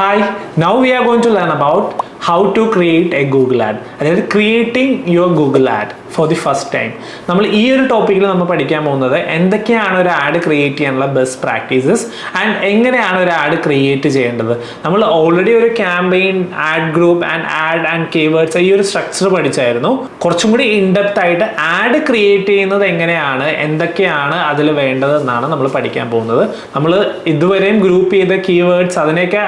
Hi, now we are going to learn about how to create a Google ad. അതായത് creating your Google ad for the first time. നമ്മൾ ഈ ഒരു ടോപ്പിക്കിൽ നമ്മൾ പഠിക്കാൻ പോകുന്നത് എന്തൊക്കെയാണ് ഒരു ആഡ് ക്രിയേറ്റ് ചെയ്യാനുള്ള ബെസ്റ്റ് പ്രാക്ടീസസ് ആൻഡ് എങ്ങനെയാണ് ഒരു ആഡ് ക്രിയേറ്റ് ചെയ്യേണ്ടത്. നമ്മൾ ഓൾറെഡി ഒരു campaign, add group and keywords ഈ ഒരു സ്ട്രക്ചർ പഠിച്ചായിരുന്നു. കുറച്ചും കൂടി ഇൻഡെപ്ത് ആയിട്ട് ആഡ് ക്രിയേറ്റ് ചെയ്യുന്നത് എങ്ങനെയാണ്, എന്തൊക്കെയാണ് അതിൽ വേണ്ടതെന്നാണ് നമ്മൾ പഠിക്കാൻ പോകുന്നത്. നമ്മൾ ഇതുവരെയും ഗ്രൂപ്പ് ചെയ്ത കീവേഡ്സ് അതിനൊക്കെ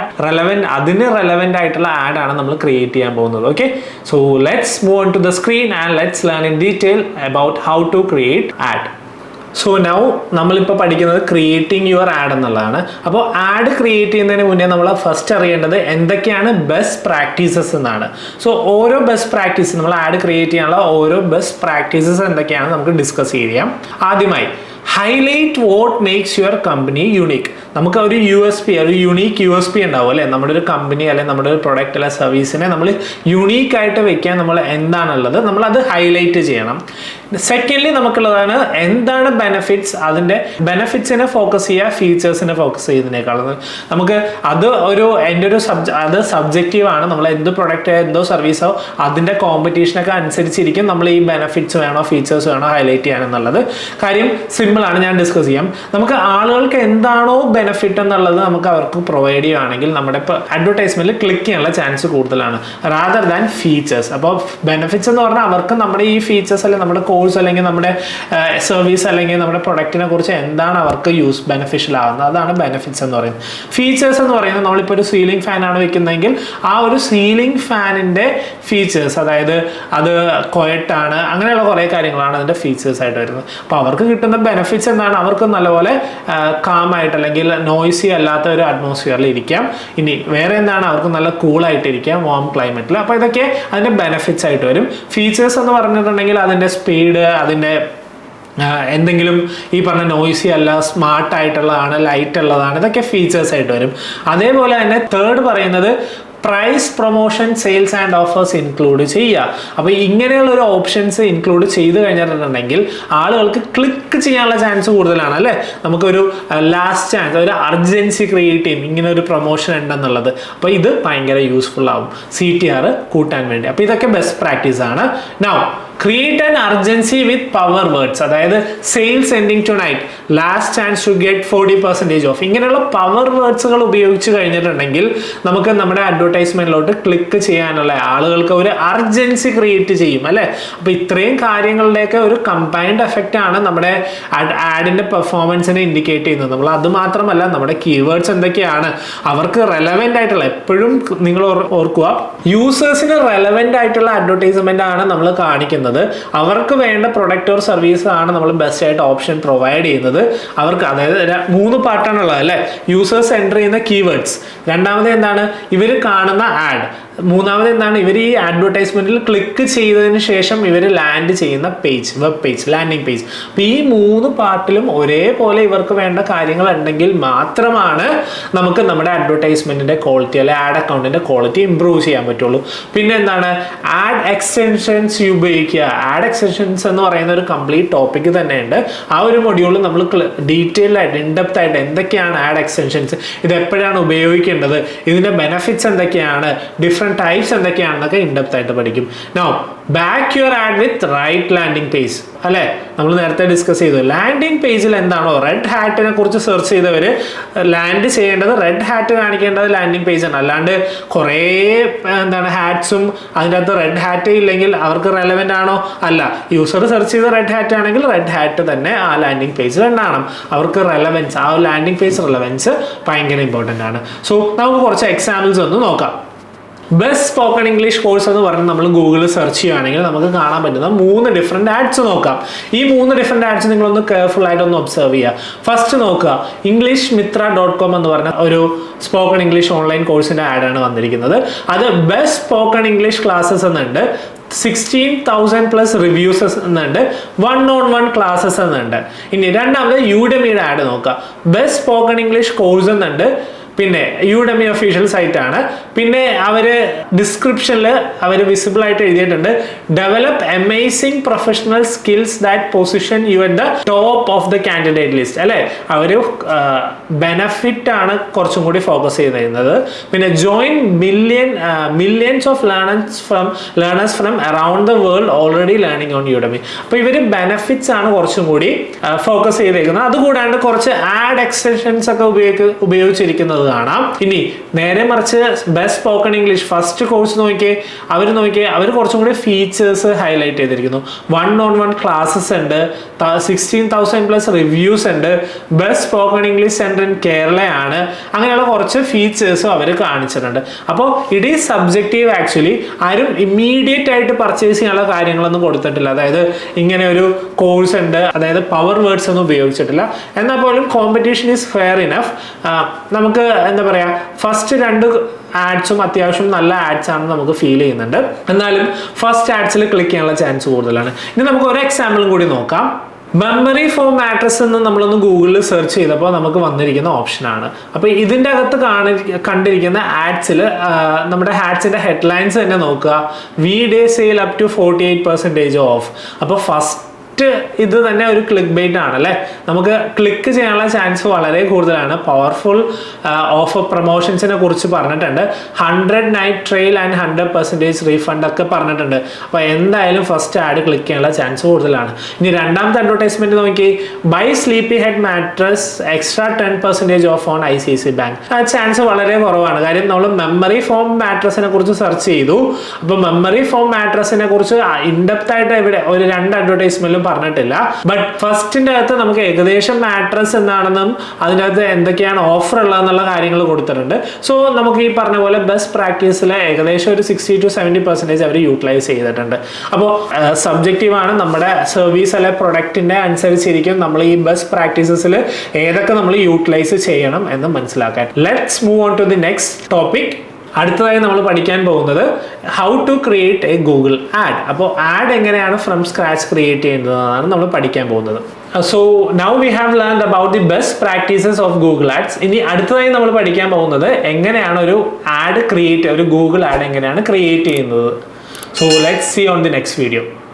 അതിന് റെലവെന്റ് ആയിട്ടുള്ള ആഡാണ് നമ്മൾ ക്രിയേറ്റ് ചെയ്യാൻ പോകുന്നത്. Okay, so let's move on to the screen and let's learn in detail about how to create ad. So now നമ്മളിപ്പോൾ പഠിക്കുന്നത് ക്രിയേറ്റിംഗ് യുവർ ആഡ് എന്നുള്ളതാണ്. അപ്പോൾ ആഡ് ക്രിയേറ്റ് ചെയ്യുന്നതിന് മുന്നേ നമ്മൾ ഫസ്റ്റ് അറിയേണ്ടത് എന്തൊക്കെയാണ് ബെസ്റ്റ് പ്രാക്ടീസസ് എന്നാണ്. സോ ഓരോ ബെസ്റ്റ് പ്രാക്ടീസ്, നമ്മൾ ആഡ് ക്രിയേറ്റ് ചെയ്യാനുള്ള ഓരോ ബെസ്റ്റ് പ്രാക്ടീസസ് എന്തൊക്കെയാണ് നമുക്ക് ഡിസ്കസ് ചെയ്യാം. ആദ്യമായി highlight what makes your company unique. നമുക്ക് ഒരു USP, ഒരു യുണീക്ക് USP ഉണ്ടാവും അല്ലേ. നമ്മുടെ ഒരു കമ്പനി അല്ലെങ്കിൽ നമ്മുടെ ഒരു പ്രൊഡക്റ്റ് അല്ലെങ്കിൽ സർവീസിനെ നമ്മൾ യുണീക്ക് ആയിട്ട് വെക്കാൻ നമ്മൾ എന്താണുള്ളത് നമ്മളത് ഹൈലൈറ്റ് ചെയ്യണം. സെക്കൻഡ്ലി നമുക്കുള്ളതാണ് എന്താണ് ബെനിഫിറ്റ്സ്. അതിൻ്റെ ബെനിഫിറ്റ്സിനെ ഫോക്കസ് ചെയ്യുക, ഫീച്ചേഴ്സിനെ ഫോക്കസ് ചെയ്യുന്നതിനേക്കാളും നമുക്ക് എൻ്റെ ഒരു അത് സബ്ജക്റ്റീവാണ്. നമ്മൾ എന്ത് പ്രൊഡക്റ്റ് എന്തോ സർവീസോ അതിൻ്റെ കോമ്പറ്റീഷനൊക്കെ അനുസരിച്ചിരിക്കും നമ്മൾ ഈ ബെനിഫിറ്റ്സ് വേണോ ഫീച്ചേഴ്സ് വേണോ ഹൈലൈറ്റ് ചെയ്യാനെന്നുള്ളത്. കാര്യം സിമ്പിളാണ്, ഞാൻ ഡിസ്കസ് ചെയ്യാം. നമുക്ക് ആളുകൾക്ക് എന്താണോ ബെനിഫിറ്റ് എന്നുള്ളത് നമുക്ക് അവർക്ക് പ്രൊവൈഡ് ചെയ്യുകയാണെങ്കിൽ നമ്മുടെ ഇപ്പോൾ അഡ്വർടൈസ്മെന്റിൽ ക്ലിക്ക് ചെയ്യാനുള്ള ചാൻസ് കൂടുതലാണ് റാദർ ദാൻ ഫീച്ചേഴ്സ്. അപ്പോൾ ബെനിഫിറ്റ്സ് എന്ന് പറഞ്ഞാൽ അവർക്ക് നമ്മുടെ ഈ ഫീച്ചേഴ്സ് അല്ലെങ്കിൽ നമ്മുടെ കോഴ്സ് അല്ലെങ്കിൽ നമ്മുടെ സർവീസ് അല്ലെങ്കിൽ നമ്മുടെ പ്രൊഡക്റ്റിനെ കുറിച്ച് എന്താണ് അവർക്ക് ബെനിഫിഷ്യൽ ആവുന്നത്, അതാണ് ബെനിഫിറ്റ്സ് എന്ന് പറയുന്നത്. ഫീച്ചേഴ്സ് എന്ന് പറയുന്നത് നമ്മളിപ്പോൾ ഒരു സീലിംഗ് ഫാൻ ആണ് വെക്കുന്നതെങ്കിൽ ആ ഒരു സീലിംഗ് ഫാനിൻ്റെ ഫീച്ചേഴ്സ്, അതായത് അത് ക്വയറ്റാണ്, അങ്ങനെയുള്ള കുറേ കാര്യങ്ങളാണ് അതിൻ്റെ ഫീച്ചേഴ്സ് ആയിട്ട് വരുന്നത്. അപ്പോൾ അവർക്ക് കിട്ടുന്ന ബെനിഫിറ്റ്സ് എന്താണ്, അവർക്ക് നല്ലപോലെ കാമായിട്ട് അല്ലെങ്കിൽ നോയ്സി അല്ലാത്ത ഒരു അറ്റ്മോസ്ഫിയറിൽ ഇരിക്കാം. ഇനി വേറെ എന്താണ്, അവർക്ക് നല്ല കൂളായിട്ടിരിക്കാം വാം ക്ലൈമറ്റിൽ. അപ്പോൾ ഇതൊക്കെ അതിൻ്റെ ബെനിഫിറ്റ്സ് ആയിട്ട് വരും. ഫീച്ചേഴ്സ് എന്ന് പറഞ്ഞിട്ടുണ്ടെങ്കിൽ അതിൻ്റെ സ്പീഡ്, അതിൻ്റെ എന്തെങ്കിലും ഈ പറഞ്ഞ നോയ്സി അല്ല, സ്മാർട്ട് ആയിട്ടുള്ളതാണ്, ലൈറ്റ് ഉള്ളതാണ്, ഇതൊക്കെ ഫീച്ചേഴ്സ് ആയിട്ട് വരും. അതേപോലെ തന്നെ തേർഡ് പറയുന്നത് price, promotion, sales and offers include ചെയ്യുക. അപ്പോൾ ഇങ്ങനെയുള്ള ഒരു ഓപ്ഷൻസ് ഇൻക്ലൂഡ് ചെയ്ത് കഴിഞ്ഞിട്ടുണ്ടെങ്കിൽ ആളുകൾക്ക് ക്ലിക്ക് ചെയ്യാനുള്ള ചാൻസ് കൂടുതലാണ് അല്ലേ. നമുക്കൊരു ലാസ്റ്റ് ചാൻസ്, ഒരു അർജൻസി ക്രിയേറ്റ് ചെയ്യും ഇങ്ങനെ ഒരു പ്രൊമോഷൻ ഉണ്ടെന്നുള്ളത്. അപ്പോൾ ഇത് ഭയങ്കര യൂസ്ഫുൾ ആവും CTR കൂട്ടാൻ വേണ്ടി. അപ്പോൾ ഇതൊക്കെ ബെസ്റ്റ് പ്രാക്ടീസ് ആണ്. Now create an urgency with power words, അതായത് sales ending tonight, last chance to get 40% off, ഇങ്ങനെയുള്ള പവർ വേർഡ്സുകൾ ഉപയോഗിച്ച് കഴിഞ്ഞിട്ടുണ്ടെങ്കിൽ നമുക്ക് നമ്മുടെ അഡ്വർടൈസ്മെന്റിലോട്ട് ക്ലിക്ക് ചെയ്യാനുള്ള ആളുകൾക്ക് ഒരു അർജൻസി ക്രിയേറ്റ് ചെയ്യും അല്ലേ. അപ്പോൾ ഇത്രയും കാര്യങ്ങളുടെയൊക്കെ ഒരു കമ്പൈൻഡ് എഫക്റ്റ് ആണ് നമ്മുടെ ആഡിന്റെ പെർഫോമൻസിനെ ഇൻഡിക്കേറ്റ് ചെയ്യുന്നത്. നമ്മൾ അത് മാത്രമല്ല, നമ്മുടെ കീവേഡ്സ് എന്തൊക്കെയാണ് അവർക്ക് റെലവെന്റ് ആയിട്ടുള്ള, എപ്പോഴും നിങ്ങൾ ഓർക്കുക, യൂസേഴ്സിന് റെലവെന്റ് ആയിട്ടുള്ള അഡ്വർടൈസ്മെന്റ് ആണ് നമ്മൾ കാണിക്കുന്നത്. അവർക്ക് വേണ്ട പ്രൊഡക്റ്റ് ഓർ സർവീസ് ആണ് നമ്മൾ ബെസ്റ്റ് ആയിട്ട് ഓപ്ഷൻ പ്രൊവൈഡ് ചെയ്യുന്നത് അവർക്ക്. അതായത് 3 പാർട്ടാണുള്ളത് അല്ലേ. യൂസേഴ്സ് എൻ്റർ ചെയ്യുന്ന കീവേഡ്സ്, രണ്ടാമത് എന്താണ് ഇവർ കാണുന്ന ആഡ്, മൂന്നാമത് എന്താണ് ഇവർ ഈ അഡ്വർടൈസ്മെന്റിൽ ക്ലിക്ക് ചെയ്തതിന് ശേഷം ഇവർ ലാൻഡ് ചെയ്യുന്ന page, web page, landing page. അപ്പോൾ ഈ 3 പാർട്ടിലും ഒരേപോലെ ഇവർക്ക് വേണ്ട കാര്യങ്ങൾ ഉണ്ടെങ്കിൽ മാത്രമാണ് നമുക്ക് നമ്മുടെ അഡ്വർടൈസ്മെന്റിന്റെ ക്വാളിറ്റി അല്ലെങ്കിൽ ആഡ് അക്കൗണ്ടിന്റെ ക്വാളിറ്റി ഇംപ്രൂവ് ചെയ്യാൻ പറ്റുള്ളൂ. പിന്നെ എന്താണ് ആഡ് എക്സ്റ്റൻഷൻസ് ഉപയോഗിക്കുക. ആഡ് എക്സ്റ്റൻഷൻസ് എന്ന് പറയുന്ന ഒരു കംപ്ലീറ്റ് ടോപ്പിക് തന്നെയുണ്ട്. ആ ഒരു മൊഡ്യൂളിൽ നമ്മൾ ഡീറ്റെയിൽ ആയിട്ട് ഇൻഡെപ്ത് ആയിട്ട് എന്തൊക്കെയാണ് ആഡ് എക്സ്റ്റൻഷൻസ്, ഇത് എപ്പോഴാണ് ഉപയോഗിക്കേണ്ടത്, ഇതിന്റെ ബെനിഫിറ്റ്സ് എന്തൊക്കെയാണ്, ഡിഫറെന്റ് ടൈപ്സ് എന്തൊക്കെയാണെന്നൊക്കെ ഇൻഡെപ്ത് ആയിട്ട് പഠിക്കും. Now back your ad with right landing page അല്ലേ. നമ്മൾ നേരത്തെ ഡിസ്കസ് ചെയ്തു ലാൻഡിംഗ് പേജിൽ എന്താണോ റെഡ് ഹാറ്റിനെ കുറിച്ച് സെർച്ച് ചെയ്തവർ ലാൻഡ് ചെയ്യേണ്ടത്, റെഡ് ഹാറ്റ് കാണിക്കേണ്ടത് ലാൻഡിംഗ് പേജാണ്. അല്ലാണ്ട് കുറേ ഹാറ്റ്സും അതിൻ്റെ അകത്ത് റെഡ് ഹാറ്റ് ഇല്ലെങ്കിൽ അവർക്ക് റെലവെന്റ് ആണോ, അല്ല. യൂസർ സെർച്ച് ചെയ്ത റെഡ് ഹാറ്റ് ആണെങ്കിൽ റെഡ് ഹാറ്റ് തന്നെ ആ ലാൻഡിംഗ് പേജിൽ ഉണ്ടാകണം. അവർക്ക് റെലവൻസ്, ആ ലാൻഡിംഗ് പേജ് റെലവൻസ് ഭയങ്കര ഇമ്പോർട്ടൻ്റ് ആണ്. സോ നമുക്ക് കുറച്ച് എക്സാമ്പിൾസ് ഒന്ന് നോക്കാം. ബെസ്റ്റ് സ്പോക്കൺ ഇംഗ്ലീഷ് കോഴ്സ് എന്ന് പറഞ്ഞ് നമ്മൾ ഗൂഗിളിൽ സെർച്ച് ചെയ്യുകയാണെങ്കിൽ നമുക്ക് കാണാൻ പറ്റുന്ന 3 ഡിഫറെൻറ്റ് ആഡ്സ് നോക്കാം. ഈ 3 ഡിഫറെൻറ്റ് ആഡ്സ് നിങ്ങളൊന്ന് കെയർഫുൾ ആയിട്ടൊന്ന് ഒബ്സർവ് ചെയ്യുക. ഫസ്റ്റ് നോക്കുക, Englishmitra.com എന്ന് പറഞ്ഞ ഒരു സ്പോക്കൺ ഇംഗ്ലീഷ് ഓൺലൈൻ കോഴ്സിൻ്റെ ആഡാണ് വന്നിരിക്കുന്നത്. അത് ബെസ്റ്റ് സ്പോക്കൺ ഇംഗ്ലീഷ് ക്ലാസ്സസ് എന്നുണ്ട്, 16,000+ റിവ്യൂസ് എന്നുണ്ട്, 1-on-1 ക്ലാസ്സസ് എന്നുണ്ട്. ഇനി രണ്ടാമത് യൂഡമിയുടെ ആഡ് നോക്കുക. ബെസ്റ്റ് സ്പോക്കൺ ഇംഗ്ലീഷ് കോഴ്സ് എന്നുണ്ട്, പിന്നെ യുഡെമി ഒഫീഷ്യൽ സൈറ്റ് ആണ്. പിന്നെ അവര് ഡിസ്ക്രിപ്ഷനിൽ അവർ വിസിബിൾ ആയിട്ട് എഴുതിയിട്ടുണ്ട്, develop amazing professional skills that position you at the top of the candidate list. അല്ലെ, അവര് ബെനഫിറ്റ് ആണ് കുറച്ചും കൂടി ഫോക്കസ് ചെയ്യുന്നത്. പിന്നെ join millions of learners from around the world already learning on Udemy. അപ്പൊ ഇവര് ബെനഫിറ്റ്സ് ആണ് കുറച്ചും കൂടി ഫോക്കസ് ചെയ്തേക്കുന്നത്. അതുകൂടാണ്ട് കുറച്ച് ആഡ് എക്സ്റ്റൻഷൻസ് ഒക്കെ ഉപയോഗിച്ചിരിക്കുന്നത് കാണാം. ഇനി നേരെ മറിച്ച് best spoken English first course നോക്കിയേ, അവർ കുറച്ചും കൂടി ഫീച്ചേഴ്സ് ഹൈലൈറ്റ് ചെയ്തിരിക്കുന്നു. 1-on-1 ക്ലാസ്സസ് ഉണ്ട്, 16,000+ റിവ്യൂസ് ഉണ്ട്, best spoken English centre in കേരളയാണ്. അങ്ങനെയുള്ള കുറച്ച് ഫീച്ചേഴ്സും അവർ കാണിച്ചിട്ടുണ്ട്. അപ്പോൾ ഇറ്റ് ഈസ് സബ്ജക്റ്റീവ് ആക്ച്വലി. ആരും ഇമ്മീഡിയറ്റ് ആയിട്ട് പർച്ചേസ് ചെയ്യാനുള്ള കാര്യങ്ങളൊന്നും കൊടുത്തിട്ടില്ല. അതായത് ഇങ്ങനെ ഒരു കോഴ്സ് ഉണ്ട്, അതായത് പവർ വേർഡ്സ് ഒന്നും ഉപയോഗിച്ചിട്ടില്ല. എന്നാൽ പോലും കോമ്പറ്റീഷൻ ഈസ് ഫെയർ ഇനഫ്. നമുക്ക് എന്താ പറയാ, ഫസ്റ്റ് 2 ആഡ്സും അത്യാവശ്യം നല്ല ആഡ്സ് ആണെന്ന് നമുക്ക് ഫീൽ ചെയ്യുന്നുണ്ട്. എന്നാലും ഫസ്റ്റ് ആഡ്സിൽ ക്ലിക്ക് ചെയ്യാനുള്ള ചാൻസ് കൂടുതലാണ്. ഇനി നമുക്ക് ഒരു എക്സാമ്പിളും കൂടി നോക്കാം. മെമ്മറി ഫോർ മാട്രസ് എന്ന് നമ്മളൊന്ന് ഗൂഗിളിൽ സെർച്ച് ചെയ്തപ്പോൾ നമുക്ക് വന്നിരിക്കുന്ന ഓപ്ഷനാണ്. അപ്പോൾ ഇതിൻ്റെ അകത്ത് കണ്ടിരിക്കുന്ന ആഡ്സിൽ നമ്മുടെ ആഡ്സിൻ്റെ ഹെഡ്ലൈൻസ് തന്നെ നോക്കുക. V day sale up to 48% off. അപ്പോൾ ഫസ്റ്റ് ഇത് തന്നെ ഒരു ക്ലിക്ക് ബൈറ്റ് ആണ് അല്ലേ. നമുക്ക് ക്ലിക്ക് ചെയ്യാനുള്ള ചാൻസ് വളരെ കൂടുതലാണ്. പവർഫുൾ ഓഫർ പ്രൊമോഷൻസിനെ കുറിച്ച് പറഞ്ഞിട്ടുണ്ട്. 100 നൈറ്റ് ട്രയൽ ആൻഡ് 100% റീഫണ്ട് ഒക്കെ പറഞ്ഞിട്ടുണ്ട്. അപ്പോൾ എന്തായാലും ഫസ്റ്റ് ആഡ് ക്ലിക്ക് ചെയ്യാനുള്ള ചാൻസ് കൂടുതലാണ്. ഇനി രണ്ടാമത്തെ അഡ്വർടൈസ്മെന്റ് നോക്കി, buy sleepy head mattress extra 10% off on ICICI bank. ആ ചാൻസ് വളരെ കുറവാണ്. കാര്യം നമ്മൾ മെമ്മറി ഫോം മാട്രസിനെ കുറിച്ച് സെർച്ച് ചെയ്തു. അപ്പോൾ മെമ്മറി ഫോം മാട്രസിനെ കുറിച്ച് ഇൻഡെപ്ത് ആയിട്ട് ഇവിടെ ഒരു 2 അഡ്വർടൈസ്മെന്റിലും പറഞ്ഞിട്ടില്ല. ബട്ട് ഫസ്റ്റിന്റെ അകത്ത് നമുക്ക് ഏകദേശം മാട്രസ് എന്താണെന്നും അതിനകത്ത് എന്തൊക്കെയാണ് ഓഫർ ഉള്ളതെന്നുള്ള കാര്യങ്ങൾ കൊടുത്തിട്ടുണ്ട്. സോ നമുക്ക് ഈ പറഞ്ഞ പോലെ ബെസ്റ്റ് പ്രാക്ടീസിൽ ഏകദേശം ഒരു 60-70% അവർ യൂട്ടിലൈസ് ചെയ്തിട്ടുണ്ട്. അപ്പോൾ സബ്ജക്റ്റീവ് ആണ്. നമ്മുടെ സർവീസ് അല്ലെ പ്രൊഡക്റ്റിന്റെ അനുസരിച്ചിരിക്കും നമ്മൾ ഈ ബെസ്റ്റ് പ്രാക്ടീസസിൽ ഏതൊക്കെ നമ്മൾ യൂട്ടിലൈസ് ചെയ്യണം എന്ന് മനസ്സിലാക്കാൻ. Let's move on to the next topic. അടുത്തതായി നമ്മൾ പഠിക്കാൻ പോകുന്നത് how to create a Google ad. അപ്പോൾ ആഡ് എങ്ങനെയാണ് ഫ്രം സ്ക്രാച്ച് ക്രിയേറ്റ് ചെയ്യുന്നതാണ് നമ്മൾ പഠിക്കാൻ പോകുന്നത്. So now we have learned about the best practices of Google ads. ഇനി അടുത്തതായി നമ്മൾ പഠിക്കാൻ പോകുന്നത് എങ്ങനെയാണ് ഒരു ആഡ് ഒരു ഗൂഗിൾ ആഡ് എങ്ങനെയാണ് ക്രിയേറ്റ് ചെയ്യുന്നത്. So let's see on the next video.